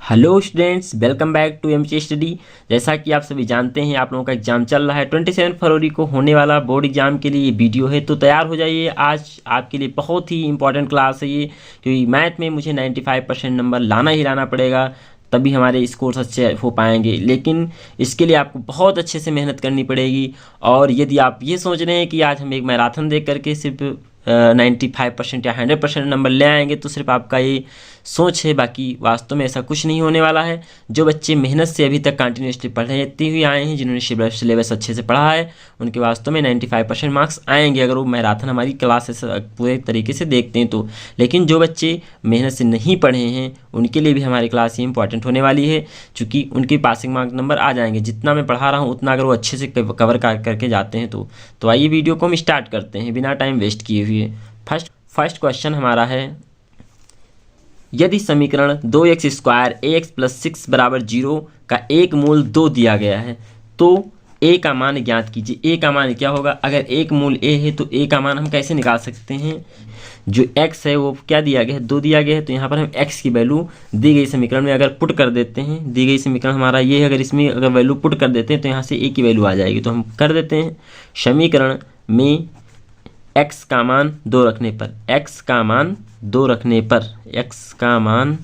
Hello students, welcome back to एमचे study. जैसा कि आप सभी जानते हैं, आप लोगों का एग्जाम चल रहा है। 27 फरवरी को होने वाला बोर्ड एग्जाम के लिए ये वीडियो है, तो तैयार हो जाइए। आज आपके लिए बहुत ही इंपॉर्टेंट क्लास है ये, क्योंकि मैथ में मुझे 95% नंबर लाना ही लाना पड़ेगा, तभी हमारे स्कोर्स अच्छे हो पाएंगे। लेकिन इसके लिए आपको बहुत अच्छे से मेहनत करनी पड़ेगी। और यदि आप ये सोच रहे हैं कि आज हम एक मैराथन देख करके सिर्फ 95% या 100% नंबर ले आएंगे, तो सिर्फ आपका ये सोच है, बाकी वास्तव में ऐसा कुछ नहीं होने वाला है। जो बच्चे मेहनत से अभी तक कंटिन्यूसली पढ़ते हुए आए हैं, जिन्होंने सिलेबस अच्छे से पढ़ा है, उनके वास्तव में 95% मार्क्स आएंगे अगर वो मैराथन हमारी क्लासेस पूरे तरीके से देखते हैं तो। लेकिन जो बच्चे मेहनत से नहीं पढ़े हैं, उनके लिए भी हमारी क्लास ये इंपॉर्टेंट होने वाली है, क्योंकि उनके पासिंग मार्क नंबर आ जाएंगे। जितना मैं पढ़ा रहा हूँ उतना अगर वो अच्छे से कवर करके जाते हैं तो आइए वीडियो को हम स्टार्ट करते हैं बिना टाइम वेस्ट किए हुए। फर्स्ट क्वेश्चन हमारा है, यदि समीकरण 2x² ax + 6 = 0 का एक मूल 2 दिया गया है तो a का मान ज्ञात कीजिए। a का मान क्या होगा? अगर एक मूल a है तो a का मान हम कैसे निकाल सकते हैं? जो x है वो क्या दिया गया है? 2 दिया गया है, तो यहाँ पर हम x की वैल्यू दी गई समीकरण में अगर पुट कर देते हैं, दी गई समीकरण हमारा ये है, अगर इसमें अगर वैल्यू पुट कर देते हैं तो यहाँ से a की वैल्यू आ जाएगी। तो हम कर देते हैं समीकरण में x का मान 2 रखने पर, x का मान 2 रखने पर, x का मान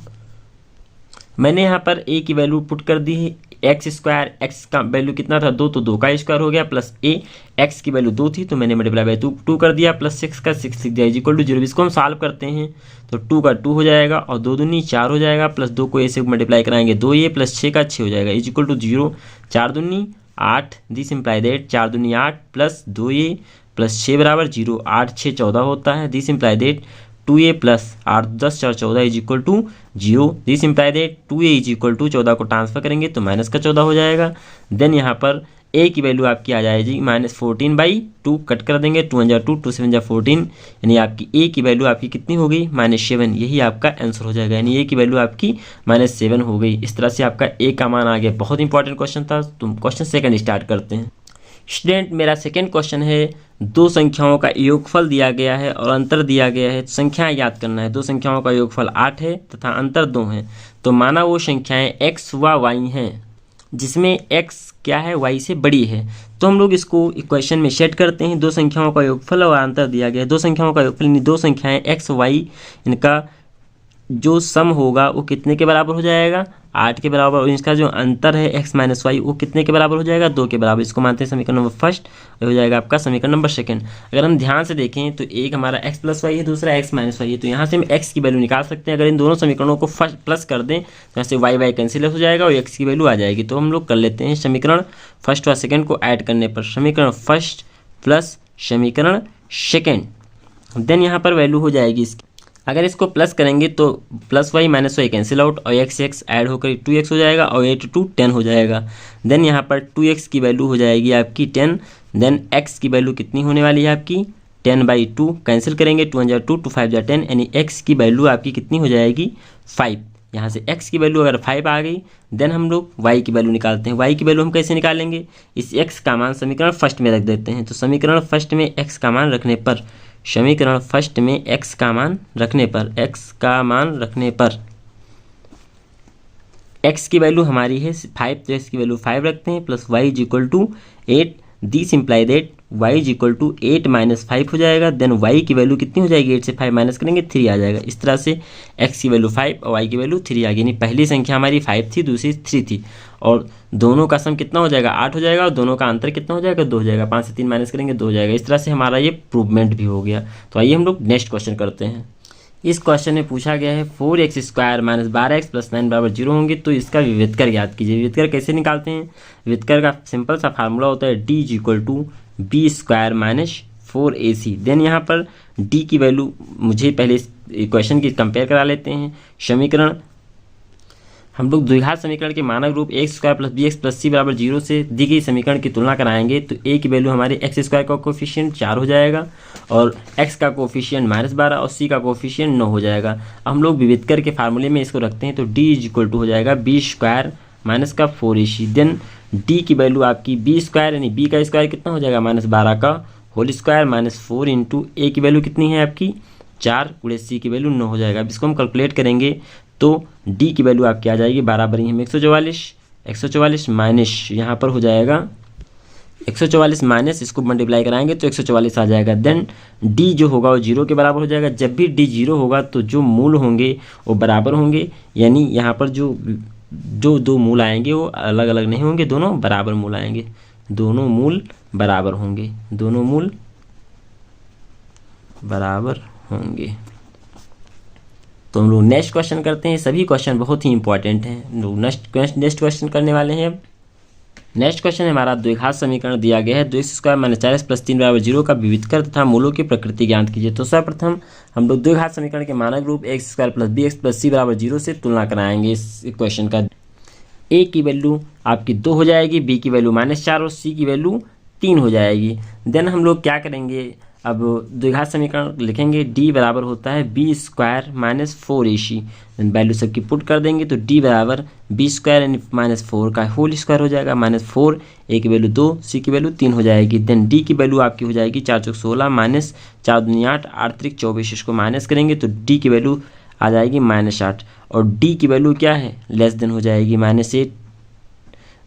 मैंने यहाँ पर a की वैल्यू पुट कर दी है। x² x का वैल्यू कितना था? 2, तो 2 का स्क्वायर हो गया, प्लस a x की वैल्यू 2 थी तो मैंने मल्टीप्लाई बाय 2 कर दिया, प्लस 6 का 6 लिख दिया = 0। इसको हम सॉल्व करते हैं तो 2 का 2 हो जाएगा और 2 दूनी 4 हो जाएगा, प्लस 2 को a से मल्टीप्लाई कराएंगे 2a प्लस 6 का 6 हो जाएगा = 0। 4 दूनी 8, दिस इम्प्लाई दैट 4 दूनी 8 प्लस 2a प्लस 6 = 0। 8 6 14 होता है, this imply that 2a plus 8 10 4 14 = 0। This imply that 2a = 14 को ट्रांसफर करेंगे तो माइनस का 14 हो जाएगा। देन यहाँ पर a की वैल्यू आपकी आ जाएगी -14/2, कट कर देंगे, 2 × 2 2 7 14, यानी आपकी a की वैल्यू आपकी कितनी हो गई? -7। यही आपका आंसर हो जाएगा, यानी a की वैल्यू आपकी -7 हो गई। इस तरह से आपका a का मान आ गया। बहुत इंपॉर्टेंट क्वेश्चन था। तुम क्वेश्चन सेकंड स्टार्ट करते हैं। स्टूडेंट, मेरा सेकंड क्वेश्चन है, दो संख्याओं का योगफल दिया गया है और अंतर दिया गया है। संख्याएं याद करना है। दो संख्याओं का योगफल 8 है तथा अंतर 2 है, तो माना वो संख्याएं x व y हैं जिसमें x क्या है? y से बड़ी है। तो हम लोग इसको इक्वेशन में सेट करते हैं। दो संख्याओं का योगफल और अंतर दिया गया है। दो संख्याओं का योगफल यानी दो संख्याएं x y, इनका जो सम होगा वो कितने के बराबर हो जाएगा? 8 के बराबर। और इसका जो अंतर है x - y, वो कितने के बराबर हो जाएगा? 2 के बराबर। इसको मानते हैं समीकरण नंबर फर्स्ट, हो जाएगा आपका समीकरण नंबर सेकंड। अगर हम ध्यान से देखें तो एक हमारा x + y है, दूसरा x - y है, तो यहाँ से हम x की वैल्यू निकाल सकते हैं। अगर इन दोनों समीकरणों को फर्स्ट प्लस कर दें तो यहाँ से y कैंसिल हो जाएगा और x की वैल्यू आ जाएगी। तो हम लोग कर लेते हैं समीकरण फर्स्ट और सेकेंड को ऐड करने पर, समीकरण फर्स्ट प्लस समीकरण सेकेंड। देन यहाँ पर वैल्यू हो जाएगी इसकी, अगर इसको प्लस करेंगे तो +y - y कैंसिल आउट और x ऐड होकर 2x हो जाएगा और 8 × 2 10 हो जाएगा। देन यहाँ पर 2x की वैल्यू हो जाएगी आपकी 10। देन x की वैल्यू कितनी होने वाली है आपकी? 10/2 कैंसिल करेंगे, 2 × 2 2 5 × 10, यानी x की वैल्यू आपकी कितनी हो जाएगी? 5। यहाँ से x की वैल्यू अगर 5 आ गई, देन हम लोग y की वैल्यू निकालते हैं। y की वैल्यू हम कैसे निकालेंगे? इस x का मान समीकरण फर्स्ट में रख देते हैं। तो समीकरण फर्स्ट में x का मान रखने पर, समीकरण फर्स्ट में x का मान रखने पर, x का मान रखने पर x की वैल्यू हमारी है 5, तो x की वैल्यू 5 रखते हैं, plus y = 8, this imply that y = 8 - 5 हो जाएगा। देन y की वैल्यू कितनी हो जाएगी? 8 से 5 माइनस करेंगे 3 आ जाएगा। इस तरह से x की वैल्यू 5 और y की वैल्यू 3 आ गई। यानी पहली संख्या हमारी 5 थी, दूसरी 3 थी, और दोनों का सम कितना हो जाएगा? 8 हो जाएगा, और दोनों का अंतर कितना हो जाएगा? 2 हो जाएगा। 5 से 3 माइनस करेंगे 2 हो जाएगा। इस तरह से हमारा ये प्रूवमेंट भी हो गया। तो आइए हम लोग नेक्स्ट क्वेश्चन करते हैं। इस क्वेश्चन में पूछा गया है 4x² - 12x + 9 = 0 होंगे, तो इसका विविधकर याद कीजिए। विविधकर कैसे निकालते हैं? विविधकर का सिंपल सा फार्मूला होता है d = b² - 4ac। देन यहाँ पर d की वैल्यू मुझे पहले इस इक्वेशन की कंपेयर करा लेते हैं। समीकरण हम लोग द्विघात समीकरण के मानक रूप x² + bx + c = 0 से दी गई समीकरण की तुलना कराएंगे तो a की वैल्यू हमारे x² का कोफिशिएंट 4 हो जाएगा और x का कोफिशिएंट -12 और c का कोफिशिएंट 9 हो जाएगा। हम लोग विविधकर के फार्मूले में इसको रखते हैं तो d = हो जाएगा b² - 4ac। देन d की वैल्यू आपकी b² यानी b का स्क्वायर कितना हो जाएगा? -12 का होल स्क्वायर -4 × a की वैल्यू कितनी है आपकी? 4 × c की वैल्यू 9 हो जाएगा। अब इसको हम कैलकुलेट करेंगे तो डी की वैल्यू आपकी आ जाएगी बराबर ही हम 144 माइनस यहाँ पर हो जाएगा 144 माइनस इसको मल्टीप्लाई कराएंगे तो 144 आ जाएगा। देन डी जो होगा वो 0 के बराबर हो जाएगा। जब भी डी 0 होगा तो जो मूल होंगे वो बराबर होंगे, यानी यहाँ पर जो दो मूल आएंगे वो अलग अलग नहीं होंगे, दोनों बराबर मूल आएंगे, दोनों मूल बराबर होंगे, दोनों मूल बराबर होंगे। तो हम लोग नेक्स्ट क्वेश्चन करते हैं। सभी क्वेश्चन बहुत ही इंपॉर्टेंट हैं। हम लोग नेक्स्ट क्वेश्चन करने वाले हैं। अब नेक्स्ट क्वेश्चन हमारा द्विघात समीकरण दिया गया है 2x² - 4x + 3 = 0 का विविधकर तथा मूलों की प्रकृति ज्ञात कीजिए। तो सर्वप्रथम हम लोग द्विघात समीकरण के मानक रूप x² + bx + c = 0 से तुलना कराएंगे इस क्वेश्चन का। a की वैल्यू आपकी 2 हो जाएगी, b की वैल्यू -4 और c की वैल्यू 3 हो जाएगी। देन हम लोग क्या करेंगे, अब द्विघात समीकरण लिखेंगे d बराबर होता है b² - 4ac। वैल्यू सबकी पुट कर देंगे तो d बराबर b² यानी -4 का होल स्क्वायर हो जाएगा, -4, a की वैल्यू 2, c की वैल्यू 3 हो जाएगी। देन d की वैल्यू आपकी हो जाएगी 4 × 16 - 4 दूनी 8, 8 × 24, इसको माइनस करेंगे तो d की वैल्यू आ जाएगी -8 और d की वैल्यू क्या है, लेस देन हो जाएगी -8।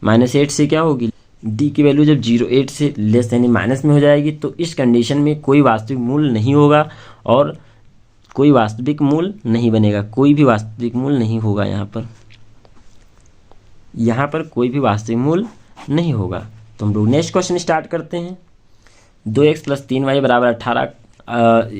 -8 से क्या होगी, डी की वैल्यू जब 0.8 से लेस यानी माइनस में हो जाएगी तो इस कंडीशन में कोई वास्तविक मूल नहीं होगा और कोई वास्तविक मूल नहीं बनेगा, कोई भी वास्तविक मूल नहीं होगा। यहाँ पर कोई भी वास्तविक मूल नहीं होगा। तो हम लोग नेक्स्ट क्वेश्चन स्टार्ट करते हैं। 2x + 3y = 18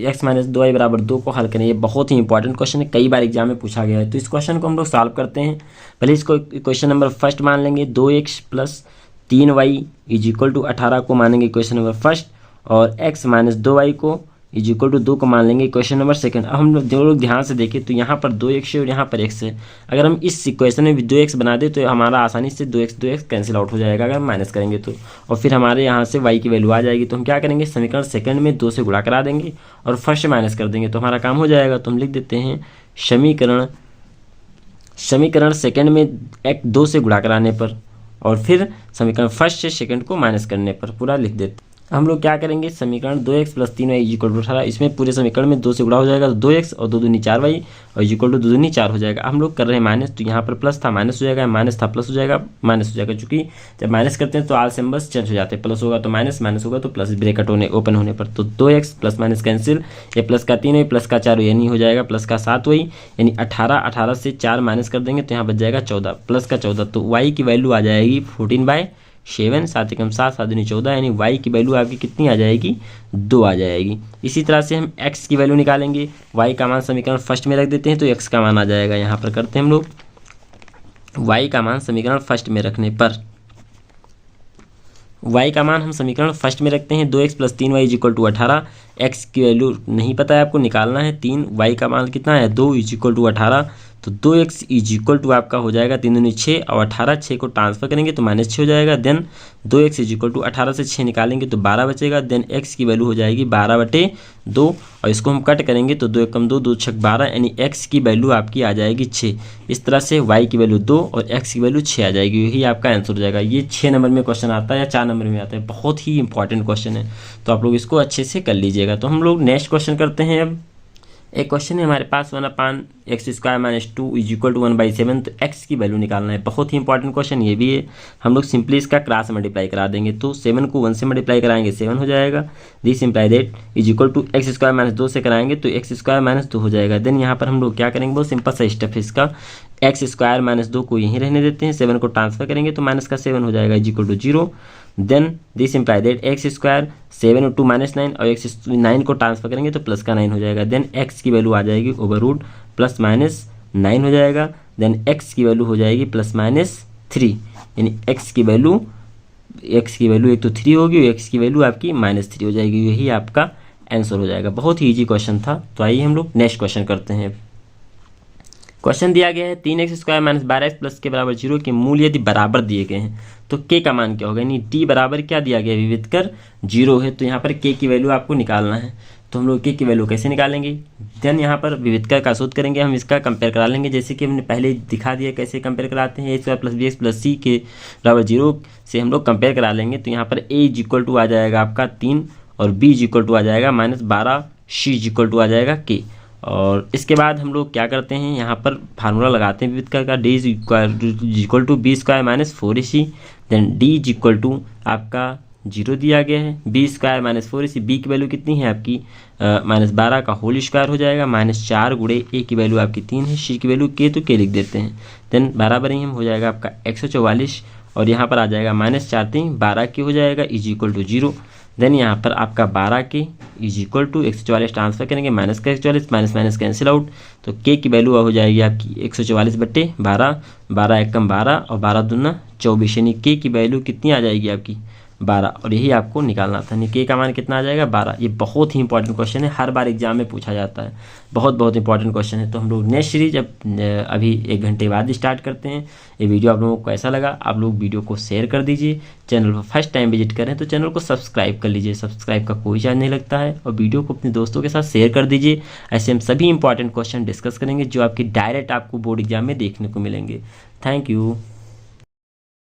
x - 2y = 2 को हल करें। ये बहुत ही इंपॉर्टेंट क्वेश्चन है, कई बार एग्जाम में पूछा गया है। तो इस क्वेश्चन को हम लोग सॉल्व करते हैं। पहले इसको क्वेश्चन नंबर फर्स्ट मान लेंगे, 2x + 3y = 18 को मानेंगे क्वेश्चन नंबर फर्स्ट और x - 2y को = 2 को मान लेंगे क्वेश्चन नंबर सेकंड। अब हम लोग ध्यान से देखें तो यहाँ पर 2x है और यहाँ पर x है। अगर हम इस इक्वेशन में भी 2x बना दें तो हमारा आसानी से 2x कैंसिल आउट हो जाएगा अगर हम माइनस करेंगे तो, और फिर हमारे यहाँ से y की वैल्यू आ जाएगी। तो हम क्या करेंगे, समीकरण सेकंड में 2 से गुणा करा देंगे और फर्स्ट से माइनस कर देंगे तो हमारा काम हो जाएगा। तो हम लिख देते हैं समीकरण सेकंड में 2 से गुणा कराने पर और फिर समीकरण फर्स्ट से सेकंड को माइनस करने पर पूरा लिख देते। हम लोग क्या करेंगे, समीकरण 2x + 3y = 18, इसमें पूरे समीकरण में 2 से गुणा हो जाएगा तो 2x और 2 दूनी 4y और = 2 दूनी 4 हो जाएगा। हम लोग कर रहे हैं माइनस, तो यहाँ पर प्लस था माइनस हो जाएगा, माइनस था प्लस हो जाएगा, माइनस हो जाएगा। चूंकि जब माइनस करते हैं तो आल सिंबल्स चेंज हो जाते हैं, प्लस होगा तो माइनस, माइनस होगा तो प्लस, ब्रैकेट ओपन होने पर। तो 2x प्लस माइनस कैंसिल, ये प्लस का 3 प्लस का 4 यानी हो जाएगा प्लस का 7 यानी 18 से 4 माइनस कर देंगे तो यहाँ बच जाएगा 14, प्लस का 14। तो y की वैल्यू आ जाएगी 14/7, 7 × 7 7 दूनी 14 यानी y की वैल्यू आपकी कितनी आ जाएगी, 2 आ जाएगी। इसी तरह से हम x की वैल्यू निकालेंगे, y का मान समीकरण फर्स्ट में रख देते हैं तो x का मान आ जाएगा। यहाँ पर करते हैं हम लोग y का मान समीकरण फर्स्ट में रखने पर, y का मान हम समीकरण फर्स्ट में रखते हैं 2x + 3y = 18, x की वैल्यू नहीं पता है आपको निकालना है 3, y का मान कितना है 2 = 18, तो 2x = आपका हो जाएगा 3 दूनी 6 और 18, 6 को ट्रांसफर करेंगे तो -6 हो जाएगा। देन 2x = 18 से 6 निकालेंगे तो 12 बचेगा। देन x की वैल्यू हो जाएगी 12/2 और इसको हम कट करेंगे तो 2 × 1 = 2, 2 × 6 = 12 यानी x की वैल्यू आपकी आ जाएगी 6। इस तरह से y की वैल्यू 2 और x की वैल्यू 6 आ जाएगी, यही आपका आंसर हो जाएगा। ये 6 नंबर में क्वेश्चन आता है या 4 नंबर में आता है, बहुत ही इंपॉर्टेंट क्वेश्चन है, तो आप लोग इसको अच्छे से कर लीजिएगा। तो हम लोग नेक्स्ट क्वेश्चन करते हैं। अब एक क्वेश्चन है हमारे पास 1/x² - 2 = 1/7, तो x की वैल्यू निकालना है। बहुत ही इंपॉर्टेंट क्वेश्चन ये भी है। हम लोग सिंपली इसका क्रॉस मल्टीप्लाई करा देंगे तो 7 को 1 से मल्टीप्लाई कराएंगे 7 हो जाएगा। दिस इम्प्लाई दैट x² - 2 से कराएंगे तो x² - 2 हो जाएगा। देन यहाँ पर हम लोग क्या करेंगे, बहुत सिंपल सा स्टेप है इसका, x² - 2 को यहीं रहने देते हैं, 7 को ट्रांसफर करेंगे तो माइनस का 7 हो जाएगा =0। Then this imply that x² 7 और 2 -9 और x9 को ट्रांसफर करेंगे तो प्लस का 9 हो जाएगा। देन x की वैल्यू आ जाएगी √ +-9 हो जाएगा। देन x की वैल्यू हो जाएगी +-3 यानी x की वैल्यू एक तो 3 होगी और x की वैल्यू आपकी -3 हो जाएगी, यही आपका आंसर हो जाएगा। बहुत ही ईजी क्वेश्चन था। तो आइए हम लोग नेक्स्ट क्वेश्चन करते हैं। क्वेश्चन दिया गया है 3x² - 12x के बराबर 0 के मूल यदि बराबर दिए गए हैं तो k का मान क्या होगा, यानी t बराबर क्या दिया गया है, विविधकर 0 है, तो यहाँ पर k की वैल्यू आपको निकालना है। तो हम लोग k की वैल्यू कैसे निकालेंगे, देन यहाँ पर विविधकर का सूत्र करेंगे, हम इसका कंपेयर करा लेंगे, जैसे कि हमने पहले दिखा दिया कैसे कंपेयर कराते हैं। a² + bx + c के बराबर 0 से हम लोग कंपेयर करा लेंगे तो यहाँ पर a = आ जाएगा आपका 3 और b = आ जाएगा -12, c = आ जाएगा k और इसके बाद हम लोग क्या करते हैं, यहाँ पर फार्मूला लगाते हैं विविध का D is equal to B square minus 4ac, then D is equal to आपका 0 दिया गया है, बी स्क्वायर माइनस 4ac, बी की वैल्यू कितनी है आपकी -12 का होल स्क्वायर हो जाएगा, -4 गुणे ए की वैल्यू आपकी 3 है, सी की वैल्यू के तो के लिख देते हैं, देन बराबर ही हम हो जाएगा आपका 144 और यहाँ पर आ जाएगा -4 3 12 की हो जाएगा इज इक्वल टू 0, देन यहाँ पर आपका 12 के इज इक्वल टू 144 ट्रांसफर करेंगे, माइनस का 144 माइनस माइनस कैंसिल आउट, तो के की वैल्यू हो जाएगी आपकी 144/12, 12 एकम 12 और 12 दूना 24, यानी के की वैल्यू कितनी आ जाएगी आपकी 12, और यही आपको निकालना था। यानी के का मान कितना आ जाएगा 12। ये बहुत ही इंपॉर्टेंट क्वेश्चन है, हर बार एग्जाम में पूछा जाता है, बहुत इंपॉर्टेंट क्वेश्चन है। तो हम लोग नेक्स्ट सीरीज अभी 1 घंटे बाद स्टार्ट करते हैं। ये वीडियो आप लोगों को कैसा लगा, आप लोग वीडियो को शेयर कर दीजिए, चैनल पर फर्स्ट टाइम विजिट करें तो चैनल को सब्सक्राइब कर लीजिए, सब्सक्राइब का कोई चार्ज नहीं लगता है, और वीडियो को अपने दोस्तों के साथ शेयर कर दीजिए। ऐसे हम सभी इंपॉर्टेंट क्वेश्चन डिस्कस करेंगे जो आपकी डायरेक्ट आपको बोर्ड एग्जाम में देखने को मिलेंगे। Thank you.